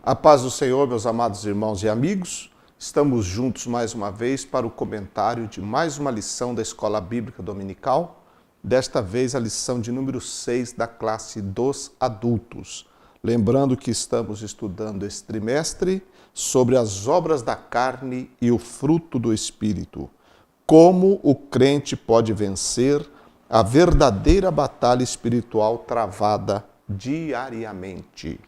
A paz do Senhor, meus amados irmãos e amigos, estamos juntos mais uma vez para o comentário de mais uma lição da Escola Bíblica Dominical, desta vez a lição de número 6 da classe dos adultos. Lembrando que estamos estudando esse trimestre sobre as obras da carne e o fruto do Espírito. Como o crente pode vencer a verdadeira batalha espiritual travada diariamente.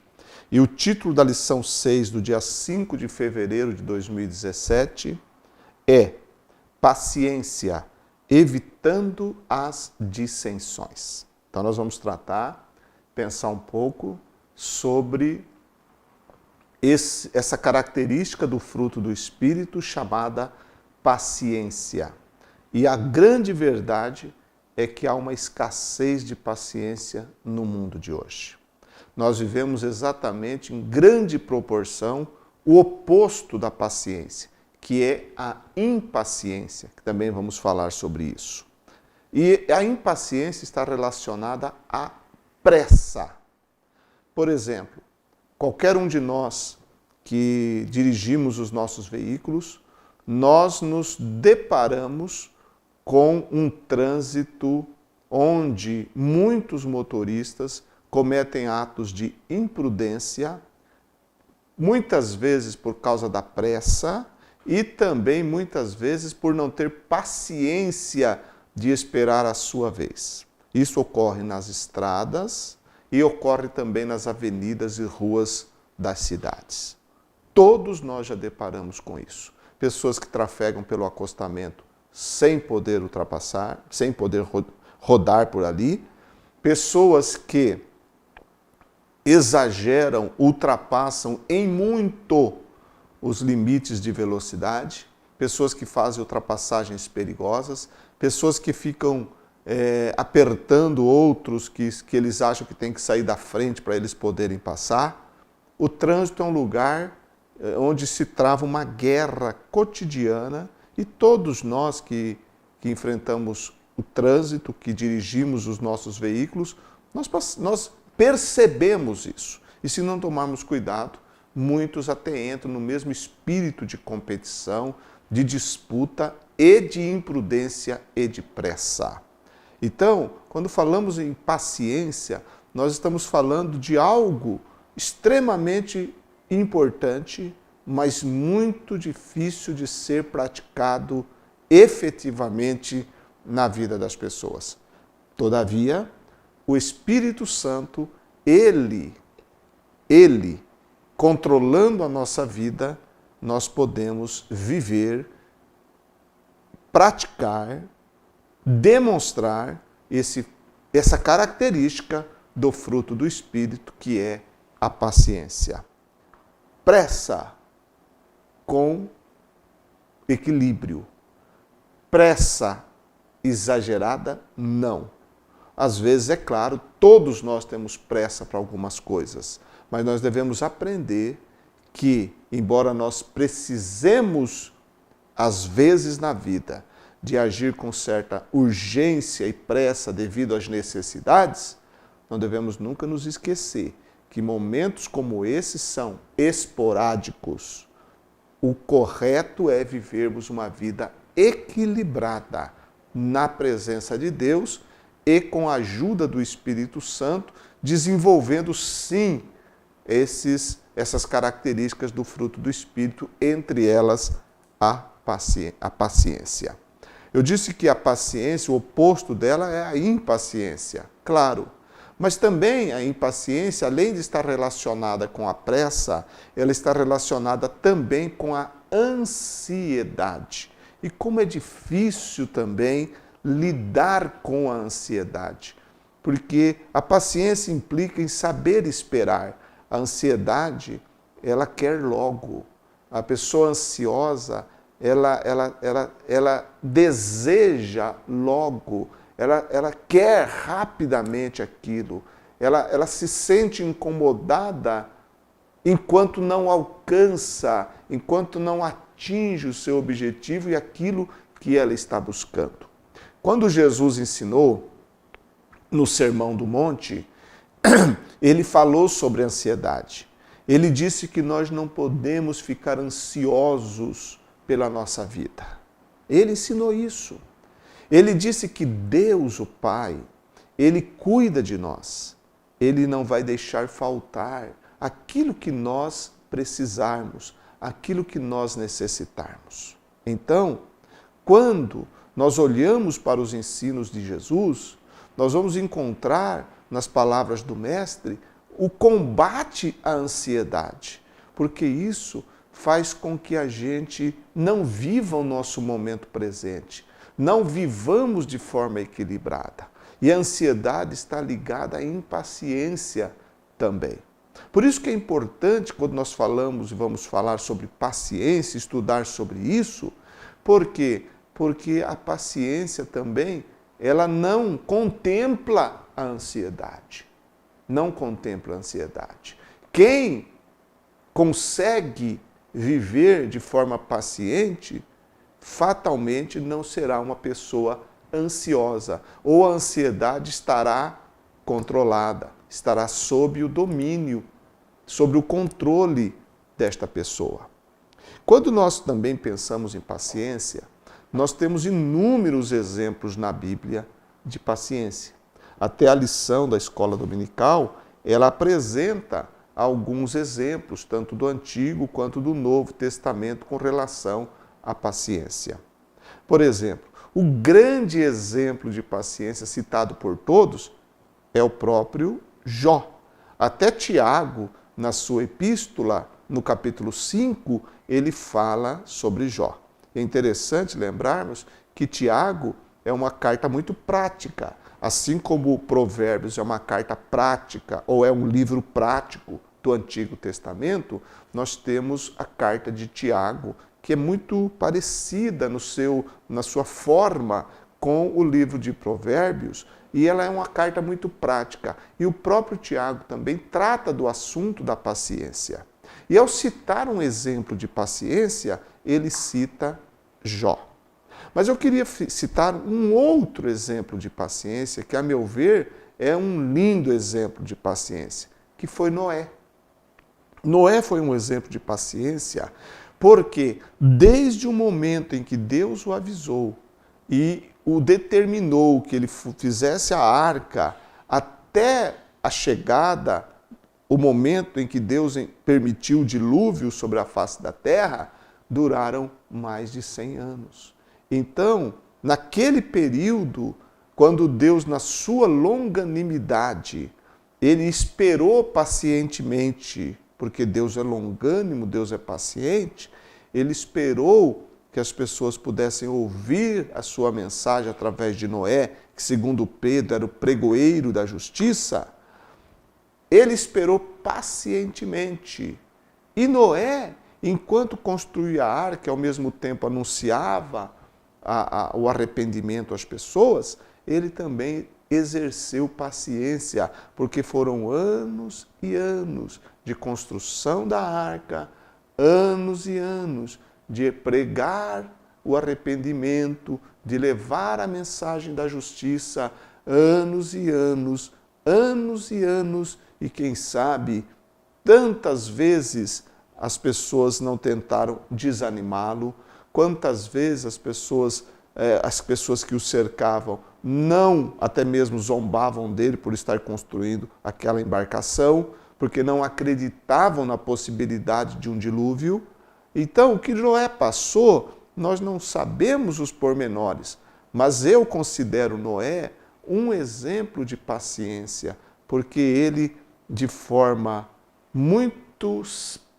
E o título da lição 6 do dia 5 de fevereiro de 2017 é Paciência, evitando as dissensões. Então nós vamos pensar um pouco sobre essa característica do fruto do Espírito chamada paciência. E a grande verdade é que há uma escassez de paciência no mundo de hoje. Nós vivemos exatamente em grande proporção o oposto da paciência, que é a impaciência, que também vamos falar sobre isso. E a impaciência está relacionada à pressa. Por exemplo, qualquer um de nós que dirigimos os nossos veículos, nós nos deparamos com um trânsito onde muitos motoristas cometem atos de imprudência, muitas vezes por causa da pressa e também muitas vezes por não ter paciência de esperar a sua vez. Isso ocorre nas estradas e ocorre também nas avenidas e ruas das cidades. Todos nós já deparamos com isso. Pessoas que trafegam pelo acostamento sem poder ultrapassar, sem poder rodar por ali, pessoas que exageram, ultrapassam em muito os limites de velocidade, pessoas que fazem ultrapassagens perigosas, pessoas que ficam apertando outros que eles acham que tem que sair da frente para eles poderem passar. O trânsito é um lugar onde se trava uma guerra cotidiana e todos nós que enfrentamos o trânsito, que dirigimos os nossos veículos, nós percebemos isso. E se não tomarmos cuidado, muitos até entram no mesmo espírito de competição, de disputa e de imprudência e de pressa. Então, quando falamos em paciência, nós estamos falando de algo extremamente importante, mas muito difícil de ser praticado efetivamente na vida das pessoas. Todavia, o Espírito Santo, Ele, controlando a nossa vida, nós podemos viver, praticar, demonstrar essa característica do fruto do Espírito, que é a paciência. Pressa com equilíbrio. Pressa exagerada, não. Às vezes, é claro, todos nós temos pressa para algumas coisas, mas nós devemos aprender que, embora nós precisemos, às vezes na vida, de agir com certa urgência e pressa devido às necessidades, não devemos nunca nos esquecer que momentos como esses são esporádicos. O correto é vivermos uma vida equilibrada na presença de Deus e com a ajuda do Espírito Santo, desenvolvendo sim essas características do fruto do Espírito, entre elas a paciência. Eu disse que a paciência, o oposto dela é a impaciência, claro. Mas também a impaciência, além de estar relacionada com a pressa, ela está relacionada também com a ansiedade. E como é difícil também lidar com a ansiedade, porque a paciência implica em saber esperar. A ansiedade, ela quer logo. A pessoa ansiosa, ela deseja logo, ela quer rapidamente aquilo, ela se sente incomodada enquanto não alcança, enquanto não atinge o seu objetivo e aquilo que ela está buscando. Quando Jesus ensinou no Sermão do Monte, ele falou sobre ansiedade. Ele disse que nós não podemos ficar ansiosos pela nossa vida. Ele ensinou isso. Ele disse que Deus, o Pai, Ele cuida de nós. Ele não vai deixar faltar aquilo que nós precisarmos, aquilo que nós necessitarmos. Então, quando nós olhamos para os ensinos de Jesus, nós vamos encontrar nas palavras do Mestre o combate à ansiedade, porque isso faz com que a gente não viva o nosso momento presente, não vivamos de forma equilibrada. E a ansiedade está ligada à impaciência também. Por isso que é importante, quando nós falamos e vamos falar sobre paciência, estudar sobre isso, por quê? Porque a paciência também, ela não contempla a ansiedade. Não contempla a ansiedade. Quem consegue viver de forma paciente, fatalmente não será uma pessoa ansiosa, ou a ansiedade estará controlada, estará sob o domínio, sob o controle desta pessoa. Quando nós também pensamos em paciência, nós temos inúmeros exemplos na Bíblia de paciência. Até a lição da escola dominical, ela apresenta alguns exemplos, tanto do Antigo quanto do Novo Testamento, com relação à paciência. Por exemplo, o grande exemplo de paciência citado por todos é o próprio Jó. Até Tiago, na sua epístola, no capítulo 5, ele fala sobre Jó. É interessante lembrarmos que Tiago é uma carta muito prática, assim como Provérbios é uma carta prática ou é um livro prático do Antigo Testamento, nós temos a carta de Tiago, que é muito parecida na sua forma com o livro de Provérbios, e ela é uma carta muito prática. E o próprio Tiago também trata do assunto da paciência. E ao citar um exemplo de paciência, ele cita Jó. Mas eu queria citar um outro exemplo de paciência, que, a meu ver, é um lindo exemplo de paciência, que foi Noé. Noé foi um exemplo de paciência porque, desde o momento em que Deus o avisou e o determinou que ele fizesse a arca, até a chegada, o momento em que Deus permitiu o dilúvio sobre a face da terra, duraram mais de 100 anos. Então, naquele período, quando Deus, na sua longanimidade, ele esperou pacientemente, porque Deus é longânimo, Deus é paciente, ele esperou que as pessoas pudessem ouvir a sua mensagem através de Noé, que, segundo Pedro, era o pregoeiro da justiça. Ele esperou pacientemente. E Noé, enquanto construía a arca, ao mesmo tempo anunciava o arrependimento às pessoas, ele também exerceu paciência, porque foram anos e anos de construção da arca, anos e anos de pregar o arrependimento, de levar a mensagem da justiça, anos e anos, anos e anos, e quem sabe, tantas vezes as pessoas não tentaram desanimá-lo, quantas vezes as pessoas que o cercavam não, até mesmo zombavam dele por estar construindo aquela embarcação, porque não acreditavam na possibilidade de um dilúvio. Então, o que Noé passou, nós não sabemos os pormenores, mas eu considero Noé um exemplo de paciência, porque ele, de forma muito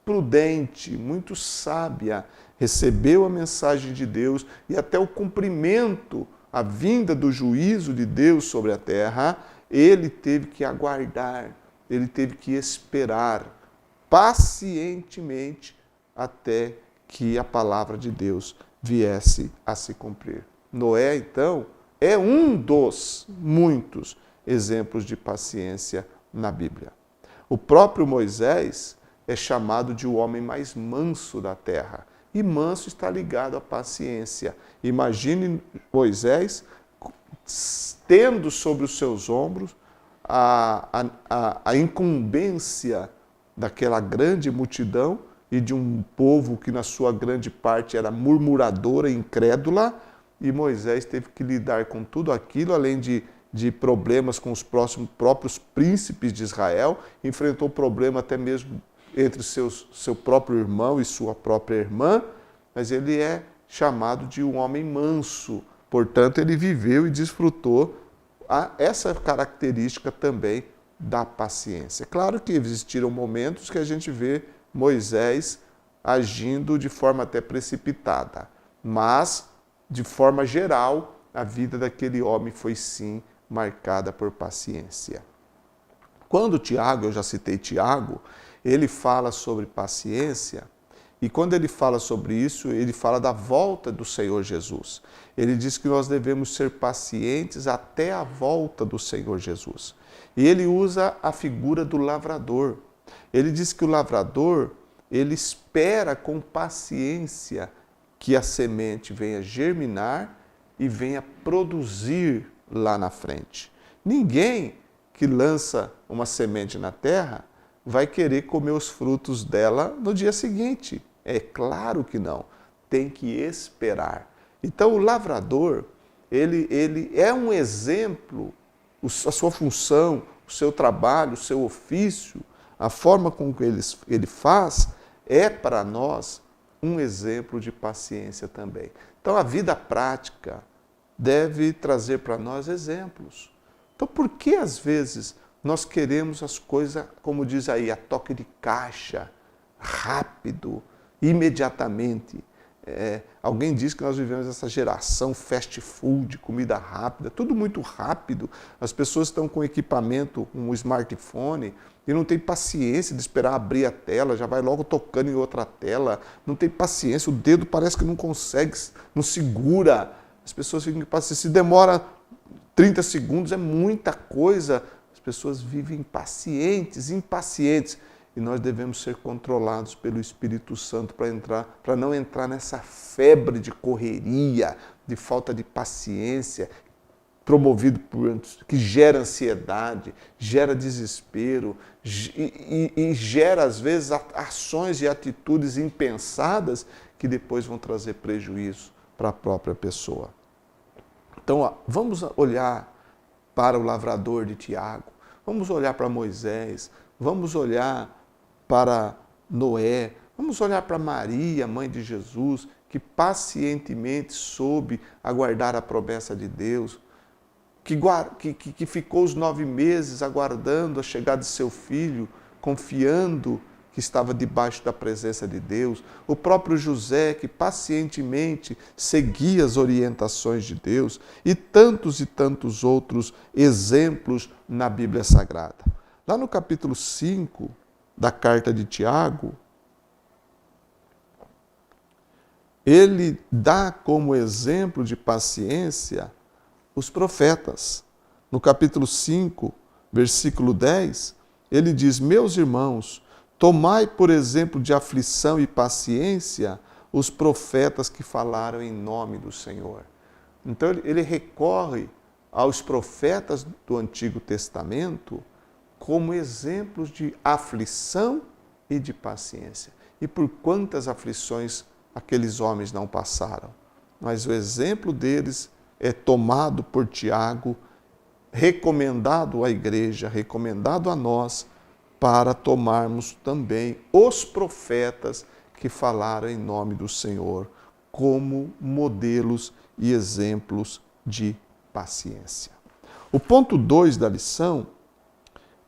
prudente, muito sábia, recebeu a mensagem de Deus e até o cumprimento, a vinda do juízo de Deus sobre a terra, ele teve que aguardar, ele teve que esperar pacientemente até que a palavra de Deus viesse a se cumprir. Noé, então, é um dos muitos exemplos de paciência na Bíblia. O próprio Moisés é chamado de o homem mais manso da terra. E manso está ligado à paciência. Imagine Moisés tendo sobre os seus ombros a incumbência daquela grande multidão e de um povo que na sua grande parte era murmuradora e incrédula, e Moisés teve que lidar com tudo aquilo, além de problemas com os próprios príncipes de Israel, enfrentou problema até mesmo entre seu próprio irmão e sua própria irmã, mas ele é chamado de um homem manso, portanto ele viveu e desfrutou essa característica também da paciência. Claro que existiram momentos que a gente vê Moisés agindo de forma até precipitada, mas, de forma geral, a vida daquele homem foi sim marcada por paciência. Quando Tiago, eu já citei Tiago, ele fala sobre paciência, e quando ele fala sobre isso, ele fala da volta do Senhor Jesus. Ele diz que nós devemos ser pacientes até a volta do Senhor Jesus. E ele usa a figura do lavrador. Ele diz que o lavrador, ele espera com paciência que a semente venha germinar e venha produzir lá na frente. Ninguém que lança uma semente na terra vai querer comer os frutos dela no dia seguinte. É claro que não. Tem que esperar. Então o lavrador, ele é um exemplo, a sua função, o seu trabalho, o seu ofício, a forma com que ele faz, é para nós um exemplo de paciência também. Então a vida prática deve trazer para nós exemplos. Então por que às vezes nós queremos as coisas, como diz aí, a toque de caixa, rápido, imediatamente? Alguém diz que nós vivemos essa geração fast food, comida rápida, tudo muito rápido. As pessoas estão com equipamento, um smartphone, e não tem paciência de esperar abrir a tela, já vai logo tocando em outra tela, não tem paciência, o dedo parece que não consegue, não segura. As pessoas ficam impacientes, se demora 30 segundos é muita coisa. As pessoas vivem impacientes. E nós devemos ser controlados pelo Espírito Santo para não entrar nessa febre de correria, de falta de paciência, promovido que gera ansiedade, gera desespero e gera, às vezes, ações e atitudes impensadas que depois vão trazer prejuízo para a própria pessoa. Então, vamos olhar para o lavrador de Tiago, vamos olhar para Moisés, vamos olhar para Noé, vamos olhar para Maria, mãe de Jesus, que pacientemente soube aguardar a promessa de Deus, que ficou os 9 meses aguardando a chegada de seu filho, confiando que estava debaixo da presença de Deus. O próprio José, que pacientemente seguia as orientações de Deus, e tantos outros exemplos na Bíblia Sagrada. Lá no capítulo 5 da carta de Tiago, ele dá como exemplo de paciência os profetas. No capítulo 5, versículo 10, ele diz: meus irmãos, tomai por exemplo de aflição e paciência os profetas que falaram em nome do Senhor. Então ele recorre aos profetas do Antigo Testamento como exemplos de aflição e de paciência. E por quantas aflições aqueles homens não passaram? Mas o exemplo deles é tomado por Tiago, recomendado à igreja, recomendado a nós, para tomarmos também os profetas que falaram em nome do Senhor como modelos e exemplos de paciência. O ponto 2 da lição,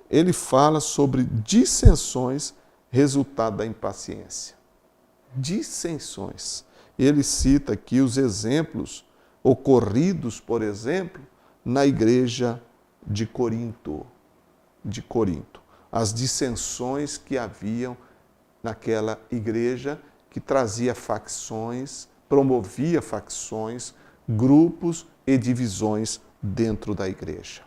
ele fala sobre dissensões, resultado da impaciência. Dissensões. Ele cita aqui os exemplos ocorridos, por exemplo, na igreja de Corinto. As dissensões que haviam naquela igreja, que trazia facções, promovia facções, grupos e divisões dentro da igreja.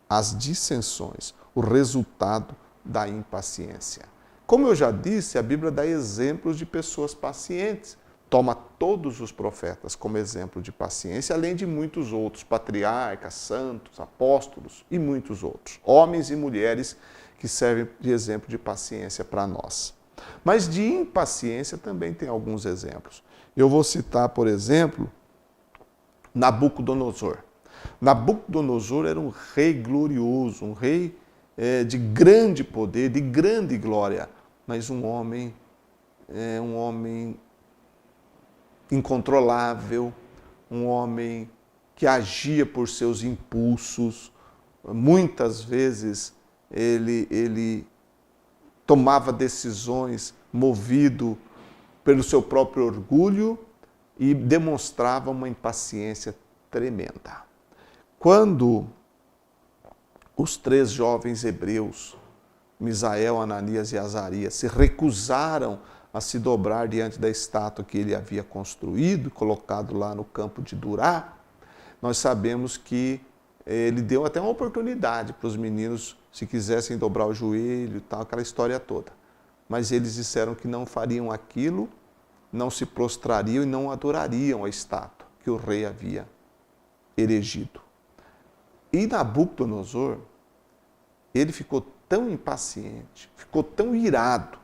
As dissensões, o resultado da impaciência. Como eu já disse, a Bíblia dá exemplos de pessoas pacientes. toma todos os profetas como exemplo de paciência, além de muitos outros, patriarcas, santos, apóstolos e muitos outros, homens e mulheres que servem de exemplo de paciência para nós. Mas de impaciência também tem alguns exemplos. Eu vou citar, por exemplo, Nabucodonosor. Nabucodonosor era um rei glorioso, um rei de grande poder, de grande glória, mas um homem incontrolável, um homem que agia por seus impulsos. Muitas vezes ele tomava decisões movido pelo seu próprio orgulho e demonstrava uma impaciência tremenda. Quando os 3 jovens hebreus, Misael, Ananias e Azarias, se recusaram a se dobrar diante da estátua que ele havia construído, colocado lá no campo de Durá, nós sabemos que ele deu até uma oportunidade para os meninos, se quisessem dobrar o joelho e tal, aquela história toda. Mas eles disseram que não fariam aquilo, não se prostrariam e não adorariam a estátua que o rei havia erigido. E Nabucodonosor, ele ficou tão impaciente, ficou tão irado,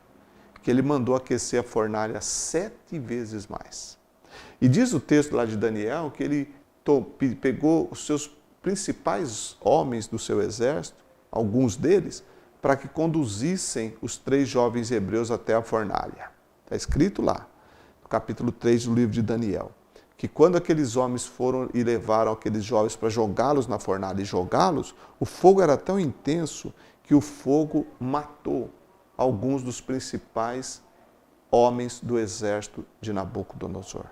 que ele mandou aquecer a fornalha 7 vezes mais. E diz o texto lá de Daniel que ele pegou os seus principais homens do seu exército, alguns deles, para que conduzissem os 3 jovens hebreus até a fornalha. Está escrito lá, no capítulo 3 do livro de Daniel, que quando aqueles homens foram e levaram aqueles jovens para jogá-los na fornalha e jogá-los, o fogo era tão intenso que o fogo matou alguns dos principais homens do exército de Nabucodonosor.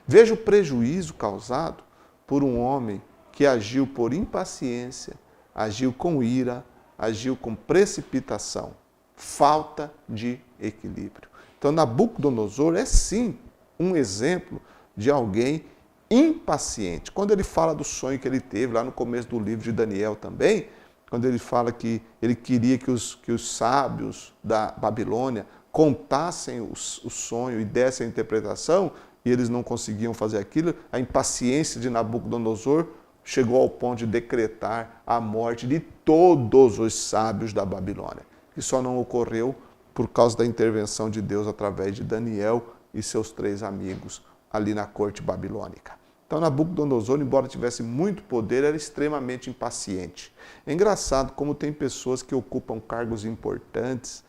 Veja o prejuízo causado por um homem que agiu por impaciência, agiu com ira, agiu com precipitação, falta de equilíbrio. Então Nabucodonosor é sim um exemplo de alguém impaciente. Quando ele fala do sonho que ele teve lá no começo do livro de Daniel também, quando ele fala que ele queria que os sábios da Babilônia contassem o sonho e dessem a interpretação, e eles não conseguiam fazer aquilo, a impaciência de Nabucodonosor chegou ao ponto de decretar a morte de todos os sábios da Babilônia, que só não ocorreu por causa da intervenção de Deus através de Daniel e seus 3 amigos ali na corte babilônica. Então Nabucodonosor, embora tivesse muito poder, era extremamente impaciente. É engraçado como tem pessoas que ocupam cargos importantes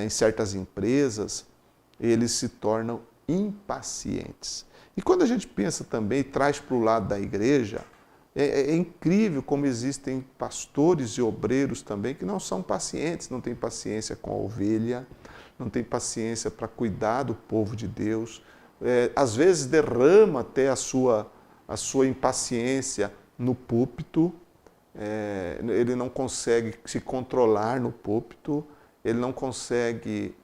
em certas empresas, eles se tornam impacientes. E quando a gente pensa também, traz para o lado da igreja, é incrível como existem pastores e obreiros também que não são pacientes, não têm paciência com a ovelha, não têm paciência para cuidar do povo de Deus, às vezes derrama até a sua impaciência no púlpito, ele não consegue se controlar no púlpito, ele não consegue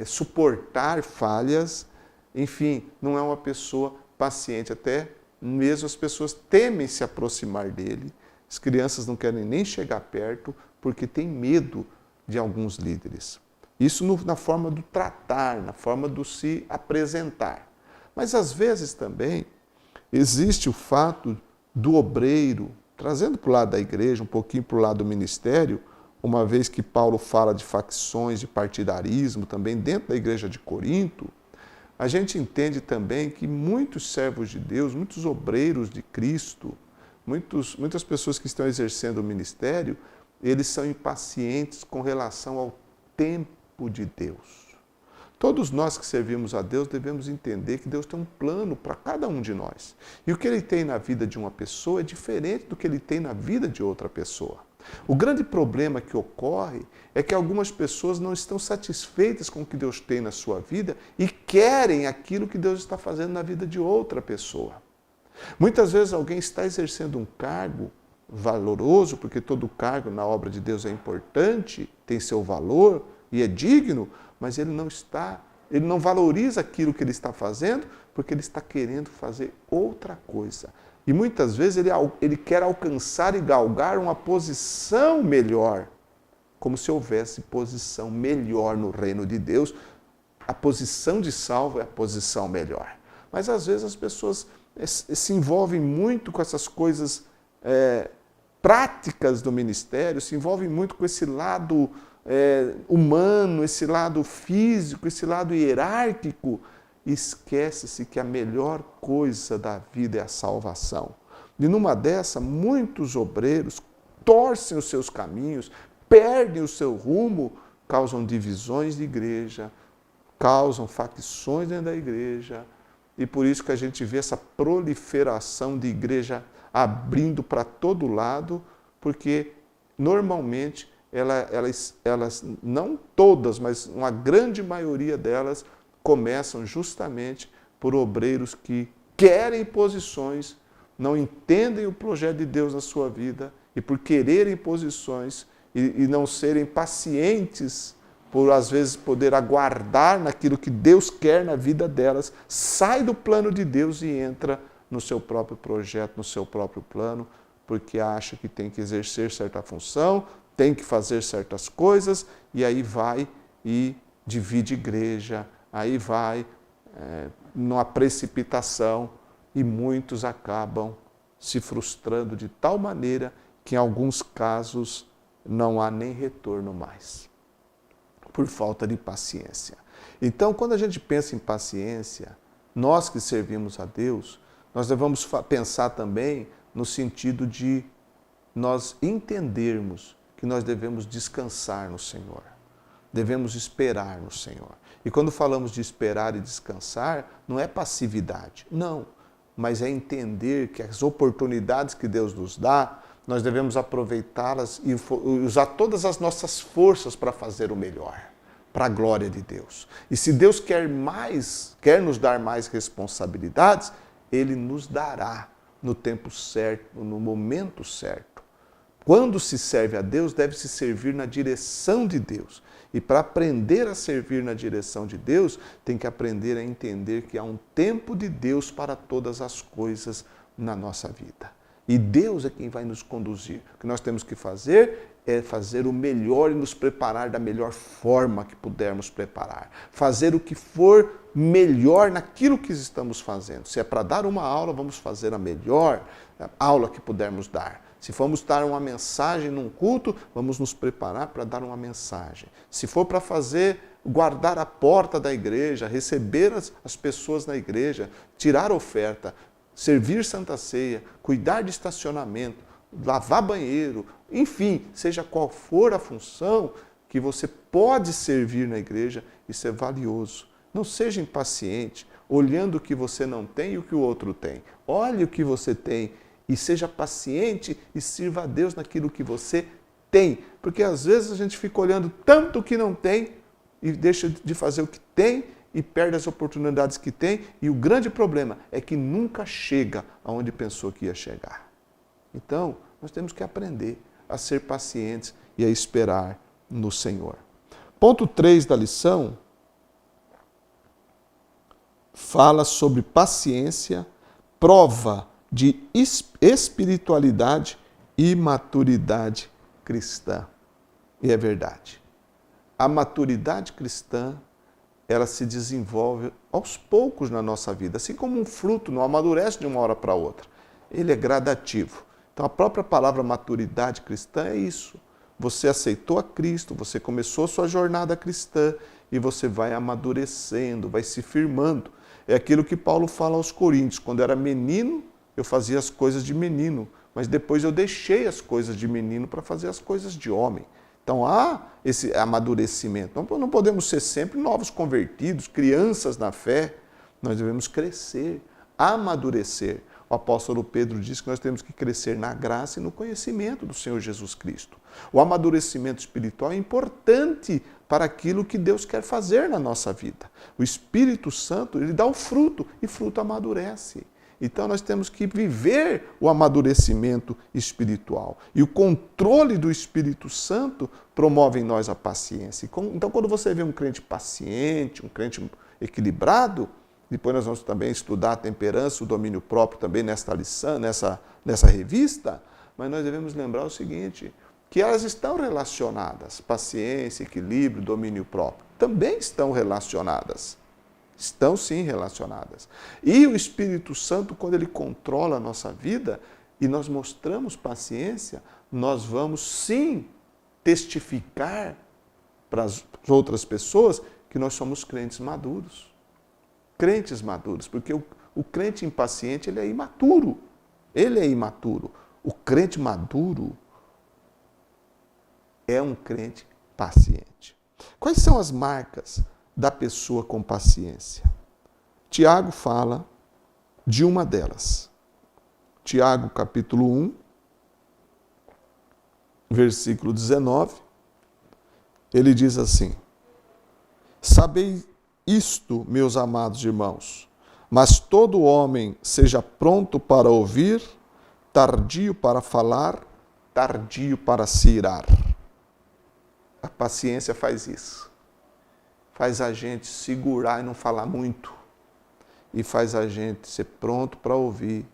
suportar falhas, enfim, não é uma pessoa paciente, até mesmo as pessoas temem se aproximar dele, as crianças não querem nem chegar perto porque têm medo de alguns líderes. Isso na forma do tratar, na forma do se apresentar. Mas às vezes também existe o fato do obreiro, trazendo para o lado da igreja, um pouquinho para o lado do ministério, uma vez que Paulo fala de facções, de partidarismo também dentro da igreja de Corinto, a gente entende também que muitos servos de Deus, muitos obreiros de Cristo, muitas pessoas que estão exercendo o ministério, eles são impacientes com relação ao tempo de Deus. Todos nós que servimos a Deus devemos entender que Deus tem um plano para cada um de nós. E o que Ele tem na vida de uma pessoa é diferente do que Ele tem na vida de outra pessoa. O grande problema que ocorre é que algumas pessoas não estão satisfeitas com o que Deus tem na sua vida e querem aquilo que Deus está fazendo na vida de outra pessoa. Muitas vezes alguém está exercendo um cargo valoroso, porque todo cargo na obra de Deus é importante, tem seu valor e é digno, mas ele não valoriza aquilo que ele está fazendo porque ele está querendo fazer outra coisa. E muitas vezes ele quer alcançar e galgar uma posição melhor, como se houvesse posição melhor no reino de Deus. A posição de salvo é a posição melhor. Mas às vezes as pessoas se envolvem muito com essas coisas práticas do ministério, se envolvem muito com esse lado humano, esse lado físico, esse lado hierárquico, e esquece-se que a melhor coisa da vida é a salvação. E numa dessa, muitos obreiros torcem os seus caminhos, perdem o seu rumo, causam divisões de igreja, causam facções dentro da igreja, e por isso que a gente vê essa proliferação de igreja abrindo para todo lado, porque normalmente elas, não todas, mas uma grande maioria delas, começam justamente por obreiros que querem posições, não entendem o projeto de Deus na sua vida, e por quererem posições e não serem pacientes, por às vezes poder aguardar naquilo que Deus quer na vida delas, sai do plano de Deus e entra no seu próprio projeto, no seu próprio plano, porque acha que tem que exercer certa função, tem que fazer certas coisas, e aí vai e divide igreja, aí vai numa precipitação, e muitos acabam se frustrando de tal maneira que em alguns casos não há nem retorno mais, por falta de paciência. Então, quando a gente pensa em paciência, nós que servimos a Deus, nós devemos pensar também no sentido de nós entendermos que nós devemos descansar no Senhor, devemos esperar no Senhor. E quando falamos de esperar e descansar, não é passividade, não, mas é entender que as oportunidades que Deus nos dá, nós devemos aproveitá-las e usar todas as nossas forças para fazer o melhor, para a glória de Deus. E se Deus quer nos dar mais responsabilidades, Ele nos dará no tempo certo, no momento certo. Quando se serve a Deus, deve-se servir na direção de Deus. E para aprender a servir na direção de Deus, tem que aprender a entender que há um tempo de Deus para todas as coisas na nossa vida. E Deus é quem vai nos conduzir. O que nós temos que fazer é fazer o melhor e nos preparar da melhor forma que pudermos preparar. Fazer o que for melhor naquilo que estamos fazendo. Se é para dar uma aula, vamos fazer a melhor aula que pudermos dar. Se formos dar uma mensagem num culto, vamos nos preparar para dar uma mensagem. Se for para guardar a porta da igreja, receber as pessoas na igreja, tirar oferta, servir Santa Ceia, cuidar de estacionamento, lavar banheiro, enfim, seja qual for a função que você pode servir na igreja, isso é valioso. Não seja impaciente, olhando o que você não tem e o que o outro tem. Olhe o que você tem e seja paciente e sirva a Deus naquilo que você tem. Porque às vezes a gente fica olhando tanto o que não tem e deixa de fazer o que tem e perde as oportunidades que tem. E o grande problema é que nunca chega aonde pensou que ia chegar. Então, nós temos que aprender a ser pacientes e a esperar no Senhor. Ponto 3 da lição fala sobre paciência, prova de espiritualidade e maturidade cristã. E é verdade. A maturidade cristã, ela se desenvolve aos poucos na nossa vida, assim como um fruto não amadurece de uma hora para outra. Ele é gradativo. Então a própria palavra maturidade cristã é isso. Você aceitou a Cristo, você começou a sua jornada cristã e você vai amadurecendo, vai se firmando. É aquilo que Paulo fala aos Coríntios, quando eu era menino, eu fazia as coisas de menino, mas depois eu deixei as coisas de menino para fazer as coisas de homem. Então há esse amadurecimento. Não podemos ser sempre novos convertidos, crianças na fé. Nós devemos crescer, amadurecer. O apóstolo Pedro diz que nós temos que crescer na graça e no conhecimento do Senhor Jesus Cristo. O amadurecimento espiritual é importante para aquilo que Deus quer fazer na nossa vida. O Espírito Santo, ele dá o fruto e fruto amadurece. Então nós temos que viver o amadurecimento espiritual. E o controle do Espírito Santo promove em nós a paciência. Então quando você vê um crente paciente, um crente equilibrado, depois nós vamos também estudar a temperança, o domínio próprio também nesta lição, nessa revista, mas nós devemos lembrar o seguinte, que elas estão relacionadas, paciência, equilíbrio, domínio próprio, também estão relacionadas. Estão sim relacionadas. E o Espírito Santo, quando ele controla a nossa vida e nós mostramos paciência, nós vamos sim testificar para as outras pessoas que nós somos crentes maduros. Crentes maduros, porque o crente impaciente, ele é imaturo. Ele é imaturo. O crente maduro é um crente paciente. Quais são as marcas da pessoa com paciência? Tiago fala de uma delas. Tiago, capítulo 1, versículo 19, ele diz assim: sabei isto, meus amados irmãos, mas todo homem seja pronto para ouvir, tardio para falar, tardio para se irar. A paciência faz isso. Faz a gente segurar e não falar muito. E faz a gente ser pronto para ouvir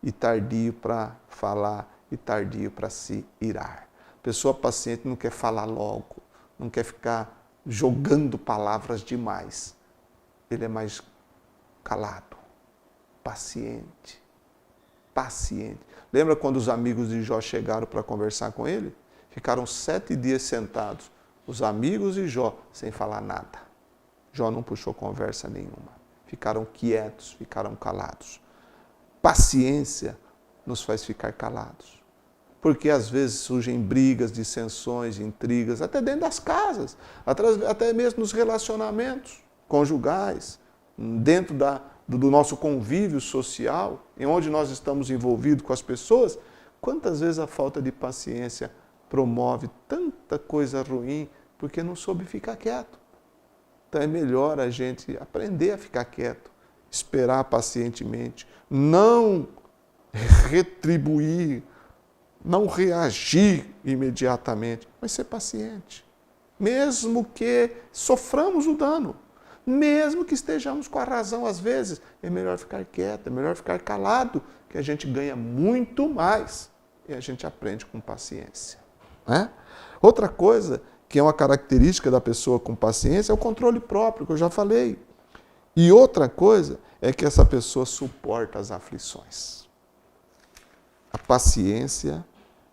e tardio para falar e tardio para se irar. Pessoa paciente não quer falar logo, não quer ficar jogando palavras demais. Ele é mais calado, paciente, paciente. Lembra quando os amigos de Jó chegaram para conversar com ele? Ficaram 7 dias sentados, os amigos de Jó, sem falar nada. Jó não puxou conversa nenhuma. Ficaram quietos, ficaram calados. Paciência nos faz ficar calados. Porque às vezes surgem brigas, dissensões, intrigas, até dentro das casas, até mesmo nos relacionamentos conjugais, dentro do nosso convívio social, em onde nós estamos envolvidos com as pessoas. Quantas vezes a falta de paciência promove tanta coisa ruim porque não soube ficar quieto. Então é melhor a gente aprender a ficar quieto, esperar pacientemente, não retribuir, não reagir imediatamente, mas ser paciente. Mesmo que soframos o dano, mesmo que estejamos com a razão às vezes, é melhor ficar quieto, é melhor ficar calado, que a gente ganha muito mais e a gente aprende com paciência. Né? Outra coisa que é uma característica da pessoa com paciência é o controle próprio, que eu já falei. E outra coisa é que essa pessoa suporta as aflições. A paciência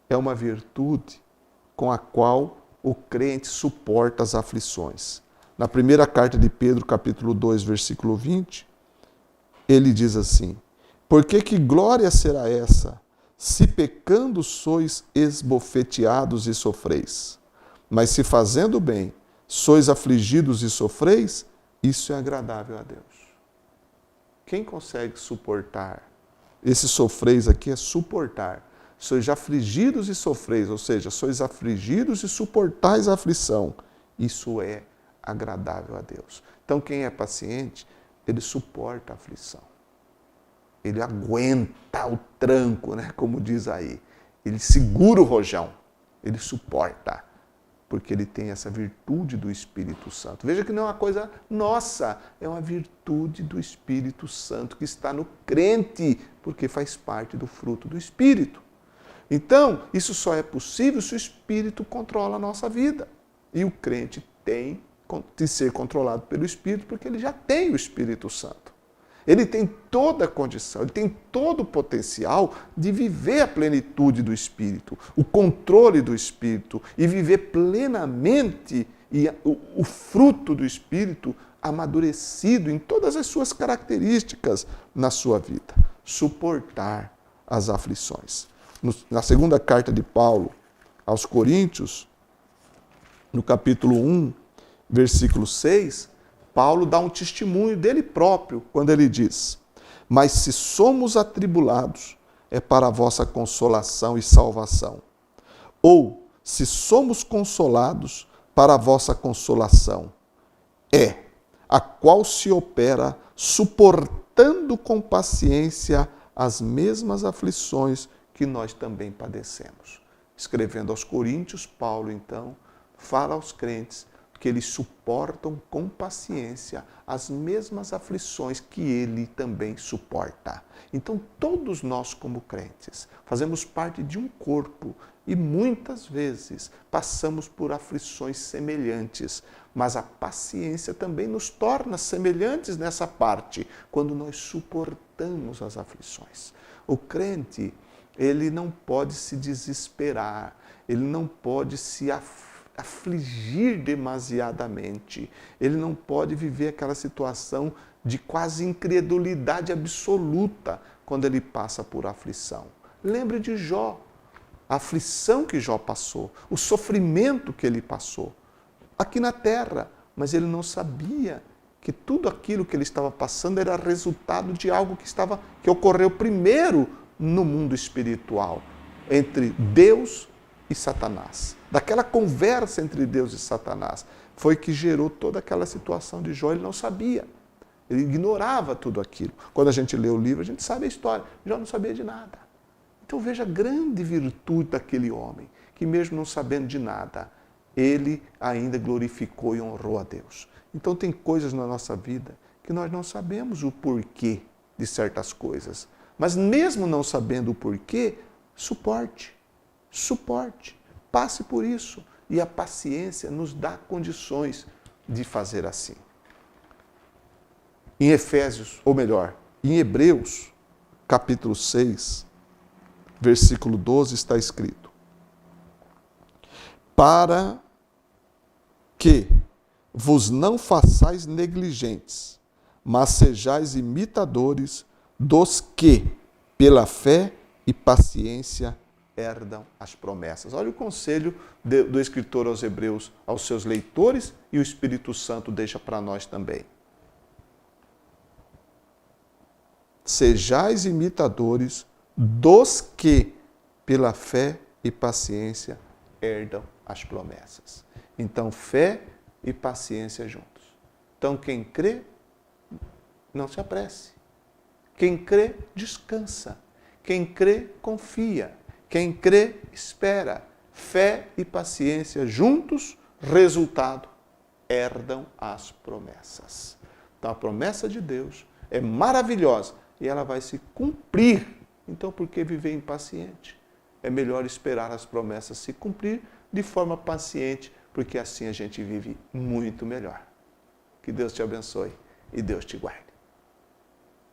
é uma virtude com a qual o crente suporta as aflições. Na primeira carta de Pedro, capítulo 2, versículo 20, ele diz assim: porque que glória será essa, se pecando sois esbofeteados e sofreis? Mas se fazendo bem, sois afligidos e sofreis, isso é agradável a Deus. Quem consegue suportar? Esse sofreis aqui é suportar. Sois afligidos e sofreis, ou seja, sois afligidos e suportais a aflição. Isso é agradável a Deus. Então, quem é paciente, ele suporta a aflição. Ele aguenta o tranco, né? Como diz aí. Ele segura o rojão. Ele suporta. Porque ele tem essa virtude do Espírito Santo. Veja que não é uma coisa nossa, é uma virtude do Espírito Santo que está no crente, porque faz parte do fruto do Espírito. Então, isso só é possível se o Espírito controla a nossa vida. E o crente tem de ser controlado pelo Espírito, porque ele já tem o Espírito Santo. Ele tem toda a condição, ele tem todo o potencial de viver a plenitude do Espírito, o controle do Espírito e viver plenamente o fruto do Espírito amadurecido em todas as suas características na sua vida. Suportar as aflições. Na segunda carta de Paulo aos Coríntios, no capítulo 1, versículo 6, Paulo dá um testemunho dele próprio, quando ele diz: mas se somos atribulados, é para a vossa consolação e salvação. Ou, se somos consolados, para a vossa consolação. É, a qual se opera suportando com paciência as mesmas aflições que nós também padecemos. Escrevendo aos Coríntios, Paulo, então, fala aos crentes porque eles suportam com paciência as mesmas aflições que ele também suporta. Então, todos nós, como crentes, fazemos parte de um corpo e muitas vezes passamos por aflições semelhantes, mas a paciência também nos torna semelhantes nessa parte, quando nós suportamos as aflições. O crente, ele não pode se desesperar, ele não pode se afligir demasiadamente, ele não pode viver aquela situação de quase incredulidade absoluta quando ele passa por aflição. Lembre de Jó, a aflição que Jó passou, o sofrimento que ele passou aqui na terra, mas ele não sabia que tudo aquilo que ele estava passando era resultado de algo que ocorreu primeiro no mundo espiritual, entre Deus e Satanás. Daquela conversa entre Deus e Satanás, foi que gerou toda aquela situação de Jó. Ele não sabia, ele ignorava tudo aquilo. Quando a gente lê o livro, a gente sabe a história. Jó não sabia de nada. Então veja a grande virtude daquele homem, que mesmo não sabendo de nada, ele ainda glorificou e honrou a Deus. Então tem coisas na nossa vida que nós não sabemos o porquê de certas coisas. Mas mesmo não sabendo o porquê, suporte, passe por isso. E a paciência nos dá condições de fazer assim. Em Efésios, ou melhor, em Hebreus, capítulo 6, versículo 12, está escrito: para que vos não façais negligentes, mas sejais imitadores dos que, pela fé e paciência, herdam as promessas. Olha o conselho do escritor aos Hebreus, aos seus leitores, e o Espírito Santo deixa para nós também. Sejais imitadores dos que, pela fé e paciência, herdam as promessas. Então, fé e paciência juntos. Então, quem crê, não se apresse. Quem crê, descansa. Quem crê, confia. Quem crê, espera. Fé e paciência juntos, resultado, herdam as promessas. Então, a promessa de Deus é maravilhosa e ela vai se cumprir. Então, por que viver impaciente? É melhor esperar as promessas se cumprir de forma paciente, porque assim a gente vive muito melhor. Que Deus te abençoe e Deus te guarde.